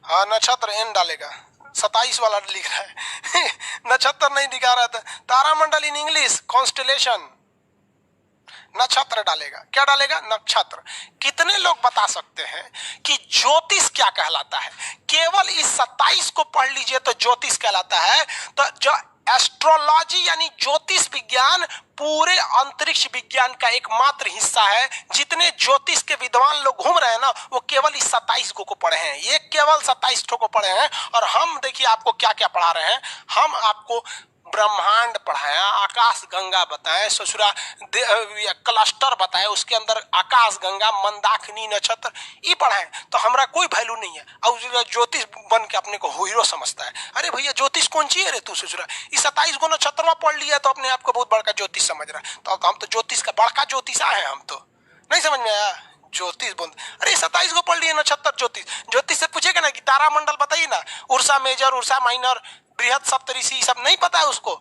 B: हाँ नक्षत्र एन डालेगा। 27 वाला लिख रहा है नक्षत्र नहीं दिखा रहा था। तारामंडल इन इंग्लिश कॉन्स्टेलेशन, नक्षत्र डालेगा। क्या डालेगा? नक्षत्र। कितने लोग बता सकते हैं कि ज्योतिष क्या कहलाता है? केवल इस 27 को पढ़ लीजिए तो ज्योतिष कहलाता है। तो जो एस्ट्रोलॉजी यानी ज्योतिष विज्ञान पूरे अंतरिक्ष विज्ञान का एकमात्र हिस्सा है। जितने ज्योतिष के विद्वान लोग घूम रहे हैं ना, वो केवल इस 27 को पढ़े हैं। ये केवल 27 को पढ़े हैं। और हम देखिए आपको क्या क्या पढ़ा रहे हैं। हम आपको ब्रह्मांड पढ़ाया, आकाश गंगा बताएं, ससुरा क्लस्टर बताएं, उसके अंदर आकाश गंगा, मंदाकिनी, नक्षत्र ये पढ़ाएं। तो हमारा कोई वैल्यू नहीं है। और ज्योतिष बन के अपने को हीरो समझता है। अरे भैया ज्योतिष कौन ची है रे तू ससुरा? इस 27 को नक्षत्र पढ़ लिया तो अपने आप को बहुत बड़का ज्योतिष समझ रहा है। तो हम तो ज्योतिष का बड़का ज्योतिषा है। हम तो नहीं समझ में आया ज्योतिष बोल। अरे 27 को पढ़ लिए नक्षत्र ज्योतिष से पूछेगा ना कि तारामंडल बताइए ना, उर्सा मेजर, उर्सा माइनर, बृहद सप्तऋषि, सब नहीं पता है उसको।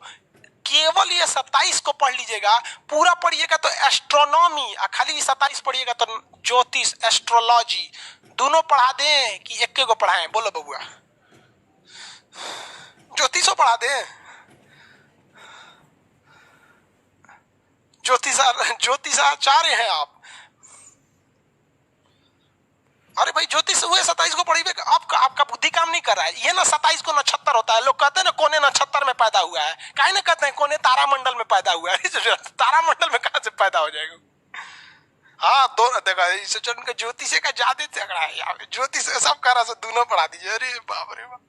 B: केवल ये 27 को पढ़ लीजिएगा, पूरा पढ़िएगा तो एस्ट्रोनॉमी, खाली 27 पढ़िएगा तो ज्योतिष, एस्ट्रोलॉजी दोनों पढ़ा दें कि एक को पढ़ाएं? बोलो बबुआ, ज्योतिषो पढ़ा दें? ज्योतिषाचार्य हैं आप? अरे भाई ज्योतिष हुए 27 को पढ़िए। आपका बुद्धि काम नहीं कर रहा है। ये ना 27 को नक्षत्र होता है। लोग कहते हैं ना कोने नक्षत्र में पैदा हुआ है, काहे ना कहते हैं कोने तारामंडल में पैदा हुआ है। तारामंडल में कहां से पैदा हो जाएगा? हाँ दोनों देखा ज्योतिष का ज्यादा झगड़ा है यहाँ पे। ज्योतिष सब कह रहा है, दोनों पढ़ा दीजिए। अरे बाप रे बाप,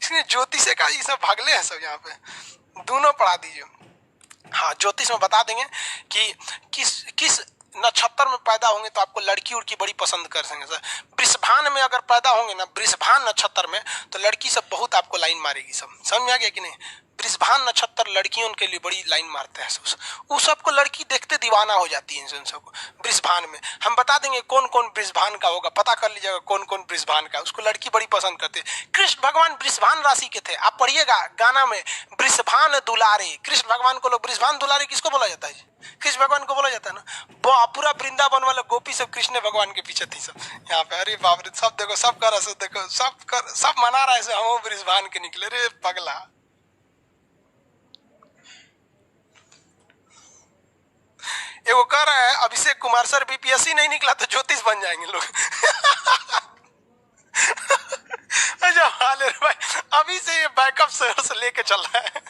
B: इसलिए ज्योतिष का ये सब भागले हैं सब यहाँ पे, दोनों पढ़ा दीजिए। हाँ ज्योतिष में बता देंगे कि किस नक्षत्र में पैदा होंगे तो आपको लड़की उड़की बड़ी पसंद कर सकेंगे सर। वृषभान में अगर पैदा होंगे ना, वृषभान नक्षत्र में, तो लड़की सब बहुत आपको लाइन मारेगी। सब समझ में आ गया कि नहीं? वृषभान नक्षत्र लड़कियों के लिए बड़ी लाइन मारते हैं सब। उस सबको लड़की देखते दीवाना हो जाती है इन सबको वृषभान में। हम बता देंगे कौन कौन वृषभान का होगा, पता कर लीजिएगा कौन कौन वृषभान का, उसको लड़की बड़ी पसंद करते हैं। कृष्ण भगवान वृषभान राशि के थे। आप पढ़िएगा गाना में, वृषभान दुलारे। कृष्ण भगवान को लोग वृषभान दुलारे किसको बोला जाता है? कृष्ण भगवान को बोला जाता है ना। पूरा वृंदावन वाला गोपी सब कृष्ण भगवान के पीछे थी सब यहाँ पे। अरे बाप रे, सब देखो, सब कर रहा, देखो सब मना रहा है। हम वृषभान के निकले रे पगला। वो कह रहा है अभिषेक कुमार सर बीपीएससी नहीं निकला तो ज्योतिष बन जाएंगे लोग। अच्छा हाल है भाई, अभी से ये बैकअप से लेके चल रहा है।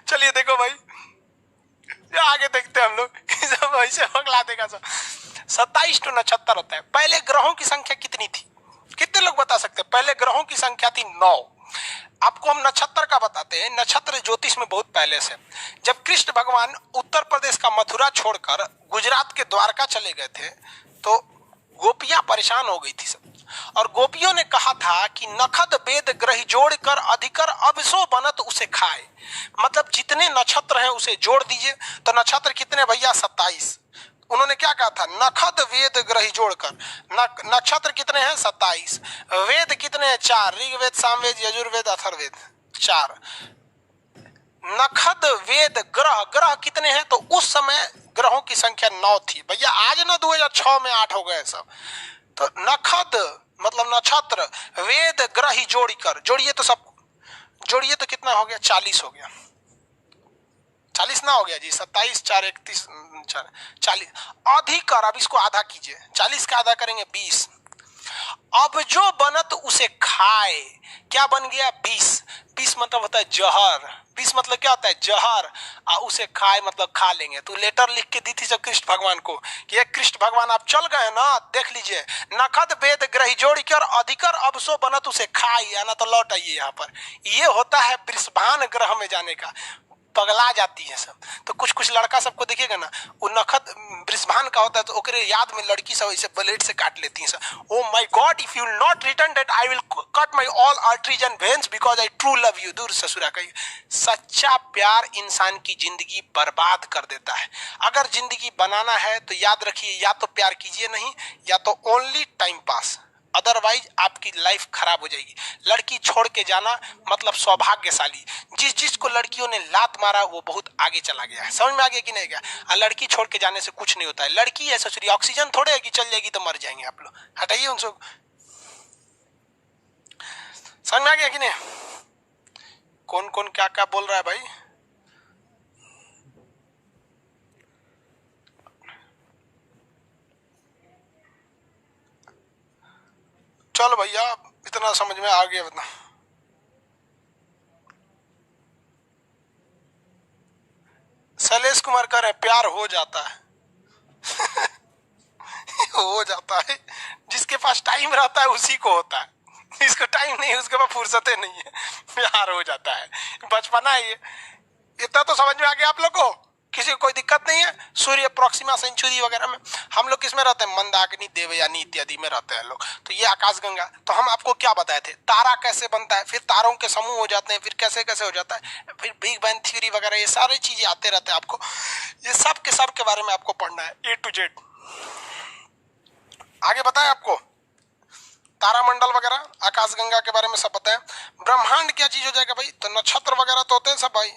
B: चलिए देखो भाई, आगे देखते हैं हम लोग। सब ऐसे पगला देगा सब। 27 तो नक्षत्र होता है। पहले ग्रहों की संख्या कितनी थी? कितने लोग बता सकते हैं? पहले ग्रहों की संख्या थी 9। आपको हम नक्षत्र का बताते हैं। नक्षत्र ज्योतिष में बहुत पहले से, जब कृष्ण भगवान उत्तर प्रदेश का मथुरा छोड़कर गुजरात के द्वारका चले गए थे तो गोपियां परेशान हो गई थी सब। और गोपियों ने कहा था कि नखद वेद ग्रह जोड़कर अधिकर अवसो बनत उसे खाए। मतलब जितने नक्षत्र हैं उसे जोड़ दीजिए। तो नक्षत्र कितने भैया? 27। उन्होंने क्या कहा था? नखद वेद ग्रह जोड़कर। नक्षत्र कितने हैं? 27। वेद कितने हैं? 4, ऋग्वेद, सामवेद, यजुर्वेद, अथर्ववेद। 4। नखद वेद ग्रह, ग्रह कितने हैं? तो उस समय ग्रहों की संख्या 9 थी भैया। आज ना 2006 में 8 हो गए सब। तो नखद मतलब नक्षत्र, वेद ग्रह ही जोड़िए तो सब जोड़िए तो कितना हो गया? 40 हो गया। 40 ना हो गया जी? 27 4 31 4 40 अधिकर। अब इसको आधा कीजिए, 40 का आधा करेंगे 20। अब जो बनत उसे खाए, क्या बन गया? 20। 20 मतलब होता है जहर। 20 मतलब क्या होता है? जहर। उसे खाए मतलब खा लेंगे। तो लेटर लिख के दी थी सब कृष्ण भगवान को कि कृष्ण भगवान आप चल गए ना, देख लीजिए, नखद वेद ग्रही जोड़ी कर अधिकर अब सो बनत उसे खाई, आना तो लौट आइए यहाँ पर। ये होता है वृषभान ग्रह में जाने का। पगला जाती है सब। तो कुछ कुछ लड़का सबको देखिएगा ना, वो नखद वृषभान का होता है तो ओकरे याद में लड़की सब इसे ब्लेड से काट लेती हैं सब। Oh my God, if you will not return that I will cut my all arteries and veins because I true love you. दूर ससुरा का सच्चा प्यार इंसान की जिंदगी बर्बाद कर देता है। अगर जिंदगी बनाना है तो याद रखिए, या तो प्यार कीजिए नहीं, या तो ओनली टाइम पास, अदरवाइज आपकी लाइफ खराब हो जाएगी। लड़की छोड़ के जाना मतलब सौभाग्यशाली। जिसको लड़कियों ने लात मारा वो बहुत आगे चला गया है। समझ में आ गया कि नहीं गया? लड़की छोड़ के जाने से कुछ नहीं होता है। लड़की है ससुरी, ऑक्सीजन थोड़े है कि चल जाएगी तो मर जाएंगे आप लोग। हटाइए उनसे। समझ में आ गया कि नहीं? कौन कौन क्या क्या बोल रहा है भाई? चलो भैया, इतना समझ में आ गया। इतना शैलेश कुमार कह रहे प्यार हो जाता है। हो जाता है, जिसके पास टाइम रहता है उसी को होता है। जिसको टाइम नहीं है उसके पास फुर्सतें नहीं है, प्यार हो जाता है। बचपना है ये। इतना तो समझ में आ गया आप लोग को? किसी को कोई दिक्कत नहीं है? सूर्य प्रोक्सिमा सेंचुरी वगैरह में हम लोग किसमें रहते हैं? मंदाकिनी, देवयानी इत्यादि में रहते हैं लोग। तो ये आकाशगंगा। तो हम आपको क्या बताए थे? तारा कैसे बनता है, फिर तारों के समूह हो जाते हैं, फिर कैसे कैसे हो जाता है, फिर बिग बैंग थ्योरी वगैरह, ये सारी चीजें आते रहते हैं आपको। ये सब के बारे में आपको पढ़ना है, A to Z। आगे बताएं आपको तारामंडल वगैरह, आकाशगंगा के बारे में सब बताएं। ब्रह्मांड क्या चीज हो जाएगा भाई? तो नक्षत्र वगैरह तो होते हैं सब भाई।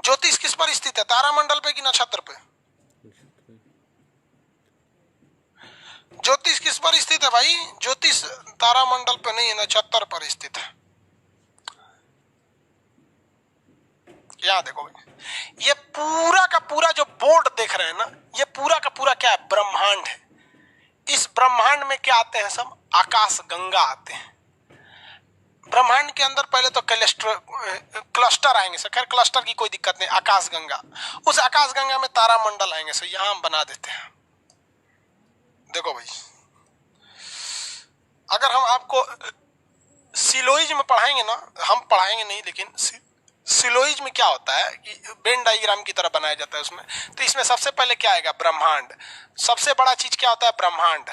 B: ज्योतिष किस पर स्थित है? तारामंडल पे कि नक्षत्र पे? ज्योतिष किस पर स्थित है भाई? ज्योतिष तारामंडल पे नहीं है, नक्षत्र पर स्थित है। क्या देखो भाई, ये पूरा का पूरा जो बोर्ड देख रहे हैं ना, ये पूरा का पूरा क्या है? ब्रह्मांड है। इस ब्रह्मांड में क्या आते हैं? सब आकाश गंगा आते हैं। ब्रह्मांड के अंदर पहले तो क्लस्टर आएंगे सर, खैर क्लस्टर की कोई दिक्कत नहीं, आकाश गंगा। उस आकाश गंगा में तारामंडल आएंगे सर, यहां हम बना देते हैं। देखो भाई, अगर हम आपको सिलोइज में पढ़ाएंगे ना, हम पढ़ाएंगे नहीं लेकिन सिलोइज में क्या होता है कि वेन डायग्राम की तरह बनाया जाता है उसमें। तो इसमें सबसे पहले क्या आएगा? ब्रह्मांड। सबसे बड़ा चीज क्या होता है? ब्रह्मांड।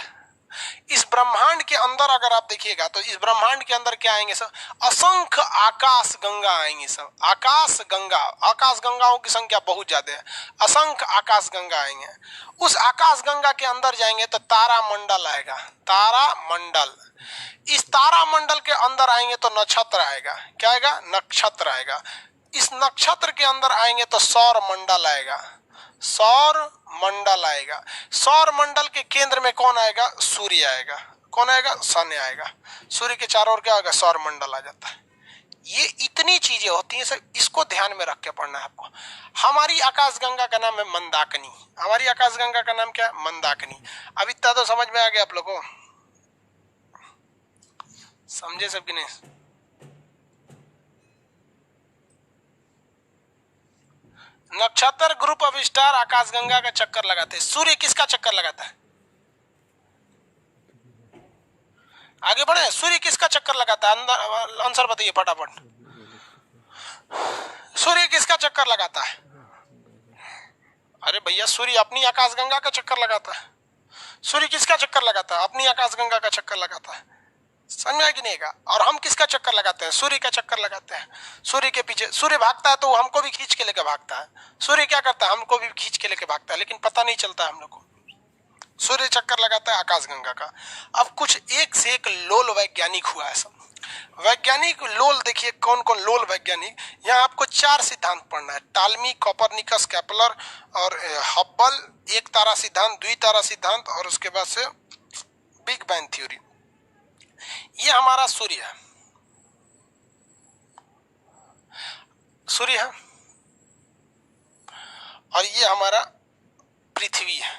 B: इस ब्रह्मांड के अंदर अगर आप देखिएगा तो इस ब्रह्मांड के अंदर क्या आएंगे सब? असंख्य आकाश गंगा आएंगे सब। आकाश गंगा, आकाश गंगाओं की संख्या बहुत ज्यादा है, असंख्य आकाश गंगा आएंगे। उस आकाश गंगा के अंदर जाएंगे तो तारामंडल आएगा, तारामंडल। इस तारामंडल के अंदर आएंगे तो नक्षत्र आएगा। क्या आएगा? नक्षत्र आएगा। इस नक्षत्र के अंदर आएंगे तो सौर मंडल आएगा, सौर मंडल आएगा। सौर मंडल के केंद्र में कौन आएगा? सूर्य आएगा। कौन आएगा? सन आएगा। सूर्य के चारों ओर क्या आएगा? सौर मंडल आ जाता है। ये इतनी चीजें होती हैं सर, इसको ध्यान में रख के पढ़ना है आपको। हमारी आकाशगंगा का नाम है मंदाकिनी। हमारी आकाशगंगा का नाम क्या है? मंदाकिनी। अब इतना तो समझ में आ गया आप लोगों को? समझे सब कि नहीं? नक्षत्र ग्रुप ऑफ स्टार आकाशगंगा का चक्कर लगाते हैं। सूर्य किसका चक्कर लगाता है? आगे बढ़े, सूर्य किसका चक्कर लगाता है? अंदर आंसर बताइए फटाफट। सूर्य किसका चक्कर लगाता है? अरे भैया, सूर्य अपनी आकाशगंगा का चक्कर लगाता है। सूर्य किसका चक्कर लगाता है? अपनी आकाशगंगा का चक्कर लगाता है। समझ में कि नहीं का? और हम किसका चक्कर लगाते हैं? सूर्य का चक्कर लगाते हैं। सूर्य के पीछे सूर्य भागता है तो हमको भी खींच के लेके भागता है। सूर्य क्या करता है? हमको भी खींच के लेके भागता है, लेकिन पता नहीं चलता है हम लोग को। सूर्य चक्कर लगाता है आकाशगंगा का। अब कुछ एक से एक लोल वैज्ञानिक हुआ है सब। वैज्ञानिक लोल देखिए कौन कौन लोल वैज्ञानिक, यहाँ आपको 4 सिद्धांत पढ़ना है, टालमी, कोपरनिकस, केपलर और हब्बल, एक तारा सिद्धांत, द्वितारा सिद्धांत और उसके बाद से बिग बैंग थ्योरी। ये हमारा सूर्य है, सूर्य है, और ये हमारा पृथ्वी है,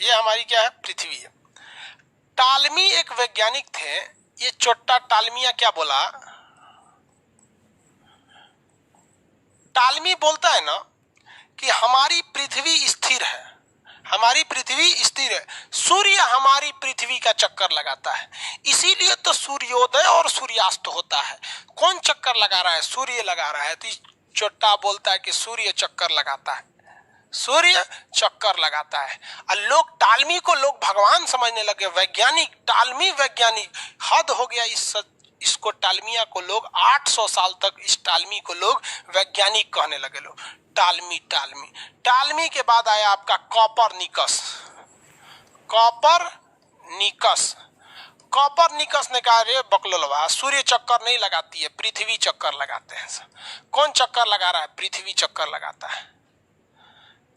B: ये हमारी क्या है, पृथ्वी है। टालमी एक वैज्ञानिक थे, ये चोट्टा टालमिया क्या बोला, टालमी बोलता है ना कि हमारी पृथ्वी स्थिर है, हमारी पृथ्वी स्थिर है, सूर्य हमारी पृथ्वी का चक्कर लगाता है, इसीलिए तो सूर्योदय और सूर्यास्त होता है। कौन चक्कर लगा रहा है, सूर्य लगा रहा है, तो चोट्टा बोलता है कि सूर्य चक्कर लगाता है, सूर्य चक्कर लगाता है। और लोग टालमी को लोग भगवान समझने लगे, वैज्ञानिक, टालमी वैज्ञानिक, हद हो गया। इसको टालमिया को लोग 800 साल तक इस टालमी को लोग वैज्ञानिक कहने लगे लोग, टालमी टालमी। टालमी के बाद आया आपका कोपरनिकस, कोपरनिकस। कोपरनिकस ने कहा रे बकलोलवा, सूर्य चक्कर नहीं लगाती है, पृथ्वी चक्कर लगाते हैं। कौन चक्कर लगा रहा है, पृथ्वी चक्कर लगाता है।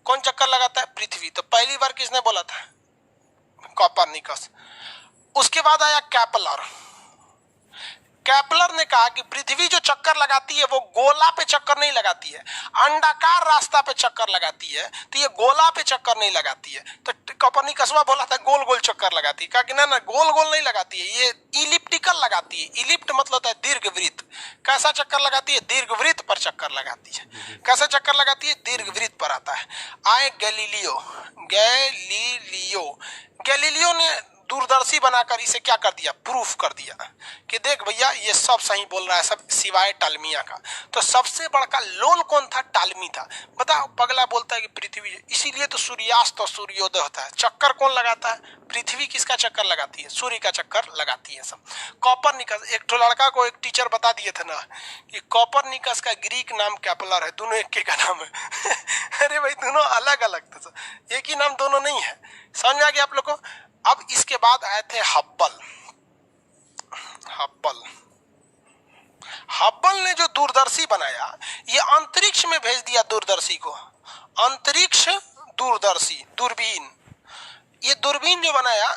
B: कौन चक्कर लगाता है, पृथ्वी। तो पहली बार किसने बोला था, कोपरनिकस। उसके बाद आया केपलर। केपलर ने कहा कि पृथ्वी जो चक्कर लगाती है वो गोला पे चक्कर नहीं लगाती है, अंडाकार रास्ता पे चक्कर लगाती है, तो ये गोला पे चक्कर नहीं लगाती है। तो कोपरनिकसवा बोला था गोल गोल चक्कर लगाती है, कहा कि ना ना गोल गोल नहीं लगाती है, ये इलिप्टिकल लगाती है। इलिप्ट मतलब होता है दीर्घवृत्त। कैसा चक्कर लगाती है, दीर्घवृत्त पर चक्कर लगाती है। कैसा चक्कर लगाती है, दीर्घवृत्त पर आता है। आए गैलीलियो, गैलीलियो, गैलीलियो ने दूरदर्शी बनाकर इसे क्या कर दिया, प्रूफ कर दिया कि देख भैया ये सब सही बोल रहा है, सब सिवाय टालमिया का। तो सबसे बड़का लोल कौन था, टालमी था। बताओ, पगला बोलता है कि पृथ्वी, इसीलिए तो सूर्यास्त और सूर्योदय होता है। चक्कर कौन लगाता है, पृथ्वी किसका चक्कर लगाती है, सूर्य का चक्कर लगाती है सब। कोपरनिकस, एक तो लड़का को एक टीचर बता दिए थे ना कि कोपरनिकस का ग्रीक नाम केपलर है, दोनों एक का नाम है। अरे भाई दोनों अलग अलग थे, एक ही नाम दोनों नहीं है। समझ में आ गया आप लोग को। अब इसके बाद आए थे हब्बल। हब्बल, हब्बल ने जो दूरदर्शी बनाया, ये अंतरिक्ष में भेज दिया दूरदर्शी को, अंतरिक्ष दूरदर्शी, दूरबीन। ये दूरबीन जो बनाया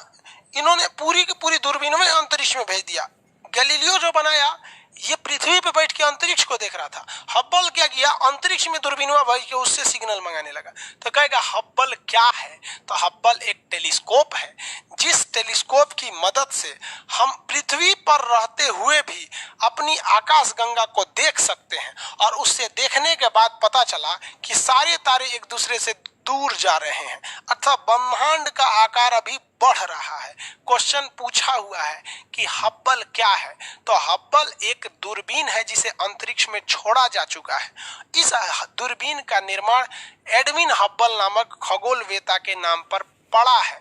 B: इन्होंने पूरी की पूरी दूरबीन में अंतरिक्ष में भेज दिया। गैलीलियो जो बनाया ये पृथ्वी पे बैठ के अंतरिक्ष को देख रहा था। हब्बल क्या किया, अंतरिक्ष में दूरबीनवा भेज के उससे सिग्नल मंगाने लगा। तो कहेगा हब्बल क्या है, तो हब्बल एक टेलीस्कोप है, जिस टेलीस्कोप की मदद से हम पृथ्वी पर रहते हुए भी अपनी आकाशगंगा को देख सकते हैं। और उससे देखने के बाद पता चला कि सारे तारे एक दूसरे से दूर जा रहे हैं, अर्थात ब्रह्मांड का आकार अभी बढ़ रहा है। क्वेश्चन पूछा हुआ है कि हब्बल क्या है, तो हब्बल एक दूरबीन है जिसे अंतरिक्ष में छोड़ा जा चुका है। इस दूरबीन का निर्माण एडविन हब्बल नामक खगोलवेता के नाम पर पड़ा है।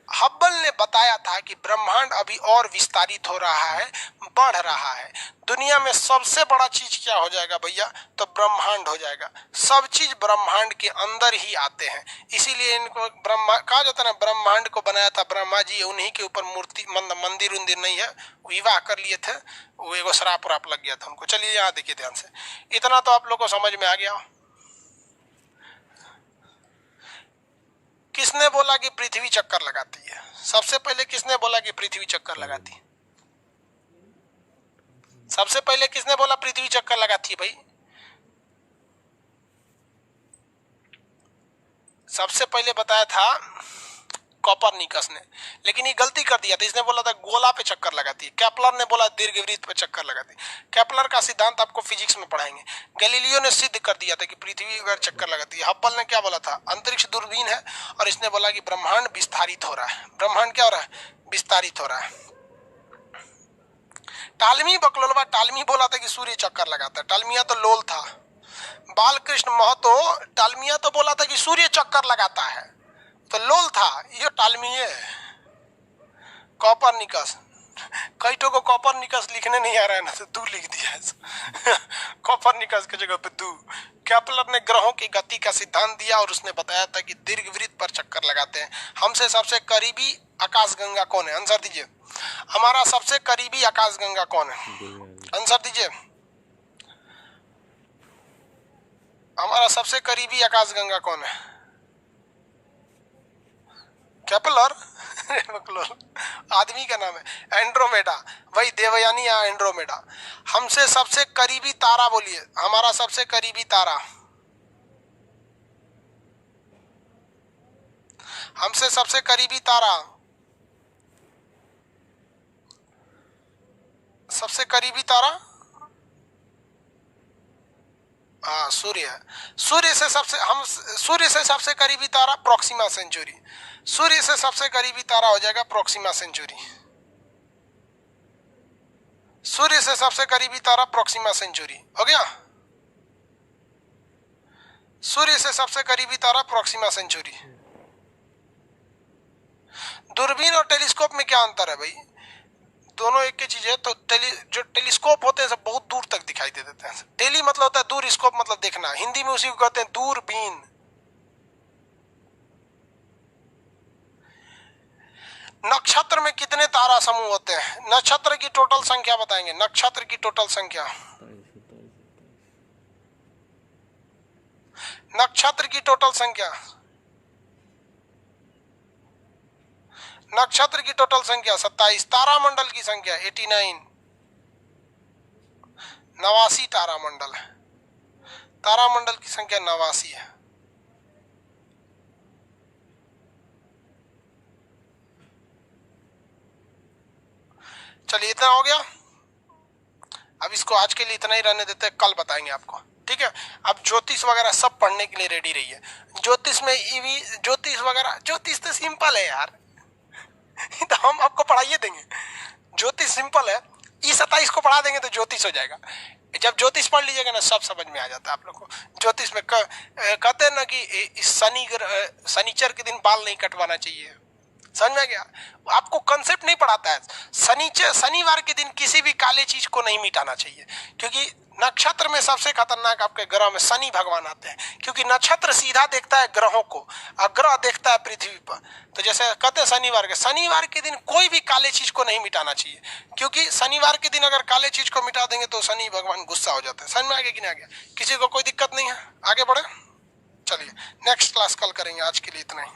B: हब्बल ने बताया था कि ब्रह्मांड अभी और विस्तारित हो रहा है, बढ़ रहा है। दुनिया में सबसे बड़ा चीज क्या हो जाएगा भैया, तो ब्रह्मांड हो जाएगा। सब चीज ब्रह्मांड के अंदर ही आते हैं, इसीलिए इनको ब्रह्मा कहा जाता है ना। ब्रह्मांड को बनाया था ब्रह्मा जी, उन्हीं के ऊपर मूर्ति मंदिर उंदिर नहीं है, विवाह कर लिए थे, वो एगो श्राप उराप लग गया था उनको। चलिए यहाँ देखिए ध्यान से, इतना तो आप लोग को समझ में आ गया। किसने बोला कि पृथ्वी चक्कर लगाती है, सबसे पहले किसने बोला कि पृथ्वी चक्कर लगाती है, सबसे पहले किसने बोला पृथ्वी चक्कर लगाती है भाई, सबसे पहले बताया था कोपरनिकस ने, लेकिन ये गलती कर दिया था। इसने बोला था गोला पे चक्कर लगाती है, केपलर ने बोला दीर्घवृत्त पे चक्कर लगाती है। केपलर का सिद्धांत आपको फिजिक्स में पढ़ाएंगे। गैलीलियो ने सिद्ध कर दिया था कि पृथ्वी पर चक्कर लगाती है। हब्बल ने क्या बोला था, अंतरिक्ष दूरबीन है, और इसने बोला कि ब्रह्मांड विस्तारित हो रहा है। ब्रह्मांड क्या हो रहा है, विस्तारित हो रहा है। टालमी बकलोलवा, टालमी बोला था कि सूर्य चक्कर लगाता है, टालमिया तो लोल था। बालकृष्ण महतो, टालमिया तो बोला था कि सूर्य चक्कर लगाता है, तो लोल था, ये टालमी है। कोपरनिकस, कई तो को कोपरनिकस लिखने नहीं आ रहा है ना, तो दू लिख दिया है। कोपरनिकस की जगह पे दू। केपलर ने ग्रहों की गति का सिद्धांत दिया और उसने बताया था कि दीर्घवृत्त पर चक्कर लगाते हैं। हमसे सबसे करीबी आकाशगंगा कौन है? आंसर दीजिए। हमारा सबसे करीबी आकाशगंगा कौन है? आंसर दीजिए। हमारा सबसे करीबी आकाशगंगा कौन है? केपलर आदमी का नाम है। एंड्रोमेडा, वही देवयानी या एंड्रोमेडा। हमसे सबसे करीबी तारा बोलिए, हमारा सबसे करीबी तारा। हमसे सबसे करीबी तारा, सबसे करीबी तारा हाँ सूर्य है। सूर्य से सबसे करीबी तारा प्रोक्सिमा सेंचुरी। सूर्य से सबसे करीबी तारा हो जाएगा प्रोक्सिमा सेंचुरी। सूर्य से सबसे करीबी तारा प्रोक्सिमा सेंचुरी हो गया। सूर्य से सबसे करीबी तारा प्रोक्सिमा सेंचुरी। दूरबीन और टेलीस्कोप में क्या अंतर है भाई? दोनों एक ही चीज है। तो जो टेलीस्कोप होते हैं सब बहुत दूर तक दिखाई दे देते हैं। टेली मतलब होता है दूर, स्कोप मतलब देखना। हिंदी में उसी को कहते हैं दूरबीन। नक्षत्र में कितने तारा समूह होते हैं? नक्षत्र की टोटल संख्या बताएंगे। नक्षत्र की टोटल संख्या, नक्षत्र की टोटल संख्या, नक्षत्र की टोटल संख्या 27। तारामंडल की संख्या 89, 89 तारामंडल है। तारामंडल की संख्या 89 है। चलिए इतना हो गया। अब इसको आज के लिए इतना ही रहने देते हैं, कल बताएंगे आपको, ठीक है। अब ज्योतिष वगैरह सब पढ़ने के लिए रेडी रहिए। ज्योतिष में ईवी ज्योतिष वगैरह, ज्योतिष तो सिंपल है यार तो हम आपको पढ़ाइए देंगे। ज्योतिष सिंपल है। E27 को पढ़ा देंगे तो ज्योतिष हो जाएगा। जब ज्योतिष पढ़ लीजिएगा ना सब समझ में आ जाता है आप लोग को। ज्योतिष में कहते हैं ना कि शनिचर के दिन बाल नहीं कटवाना चाहिए। समझ में गया? आपको कंसेप्ट नहीं पढ़ाता है। शनिवार के दिन किसी भी काले चीज को नहीं मिटाना चाहिए, क्योंकि नक्षत्र में सबसे खतरनाक आपके ग्रह में शनि भगवान आते हैं। क्योंकि नक्षत्र सीधा देखता है ग्रहों को और ग्रह देखता है पृथ्वी पर। तो जैसे कहते हैं शनिवार के दिन कोई भी काले चीज को नहीं मिटाना चाहिए, क्योंकि शनिवार के दिन अगर काले चीज को मिटा देंगे तो शनि भगवान गुस्सा हो जाते हैं। समझ में आ गया कि नहीं आ गया? किसी को कोई दिक्कत नहीं है? आगे बढ़े। चलिए नेक्स्ट क्लास कल करेंगे। आज के लिए इतना ही।